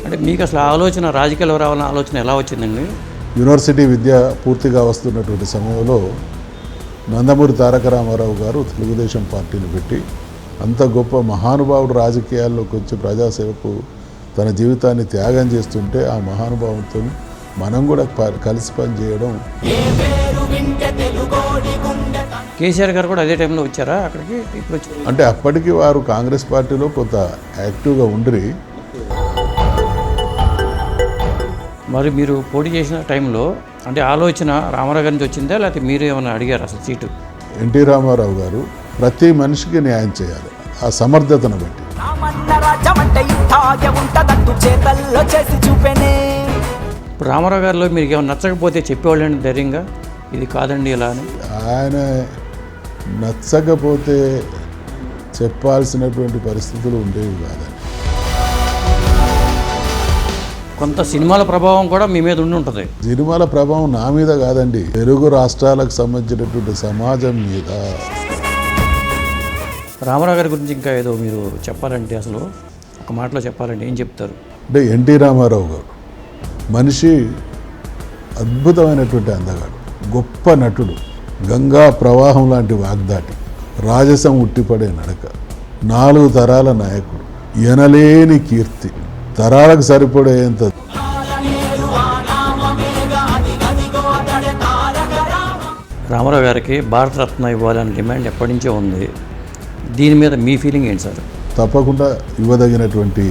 అంటే మీకు అసలు ఆలోచన రాజకీయాల్లో రావాలన్న ఆలోచన ఎలా వచ్చిందండి? యూనివర్సిటీ విద్య పూర్తిగా వస్తున్నటువంటి సమయంలో నందమూరి తారక రామారావు గారు తెలుగుదేశం పార్టీని పెట్టి అంత గొప్ప మహానుభావుడు రాజకీయాల్లోకి వచ్చి ప్రజాసేవకు తన జీవితాన్ని త్యాగం చేస్తుంటే ఆ మహానుభావంతో మనం కూడా కలిసి పనిచేయడం. కేసీఆర్ గారు కూడా అదే టైంలో వచ్చారా అక్కడికి? ఇప్పుడు అంటే అప్పటికి వారు కాంగ్రెస్ పార్టీలో కొంత యాక్టివ్గా ఉండ్రి. మరి మీరు పోటీ చేసిన టైంలో అంటే ఆలోచన రామారావు గారి నుంచి వచ్చిందా, లేకపోతే మీరు ఏమైనా అడిగారు అసలు సీటు? ఎన్టీ రామారావు గారు ప్రతి మనిషికి న్యాయం చేయాలి ఆ సమర్థతను బట్టి. ఇప్పుడు రామారావు గారిలో మీకు ఏమైనా నచ్చకపోతే చెప్పేవాళ్ళండి ధైర్యంగా, ఇది కాదండి ఇలా అని? ఆయన నచ్చకపోతే చెప్పాల్సినటువంటి పరిస్థితులు ఉండేవి కాదండి. కొంత సినిమాల ప్రభావం కూడా మీ మీద ఉండి ఉంటుంది. సినిమాల ప్రభావం నా మీద కాదండి, తెలుగు రాష్ట్రాలకు సంబంధించినటువంటి సమాజం మీద. రామారావు గారి గురించి ఇంకా ఏదో మీరు చెప్పాలంటే, అసలు ఒక మాటలో చెప్పాలంటే ఏం చెప్తారు? అంటే ఎన్టీ రామారావు గారు మనిషి అద్భుతమైనటువంటి అందగాడు, గొప్ప నటుడు, గంగా ప్రవాహం లాంటి వాగ్దాటి, రాజసం ఉట్టిపడే నడక, 4 తరాల నాయకుడు, ఎనలేని కీర్తి, తరాలకు సరిపడేంత. రామారావు గారికి భారతరత్న ఇవ్వాలనే డిమాండ్ ఎప్పటి నుంచో ఉంది. దీని మీద మీ ఫీలింగ్ ఏంటి సార్? తప్పకుండా ఇవ్వదగినటువంటి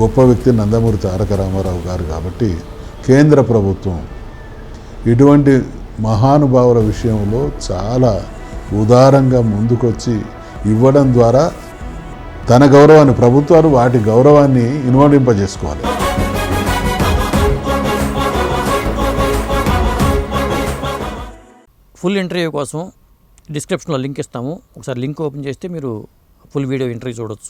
గొప్ప వ్యక్తి నందమూరి తారక రామారావు గారు కాబట్టి కేంద్ర ప్రభుత్వం ఇటువంటి మహానుభావుల విషయంలో చాలా ఉదారంగా ముందుకొచ్చి ఇవ్వడం ద్వారా తన గౌరవాన్ని, ప్రభుత్వాలు వాటి గౌరవాన్ని ఇనుమడింపజేసుకోవాలి. ఫుల్ ఇంటర్వ్యూ కోసం డిస్క్రిప్షన్లో లింక్ ఇస్తాము. ఒకసారి లింక్ ఓపెన్ చేస్తే మీరు ఫుల్ వీడియో ఇంటర్వ్యూ చూడొచ్చు.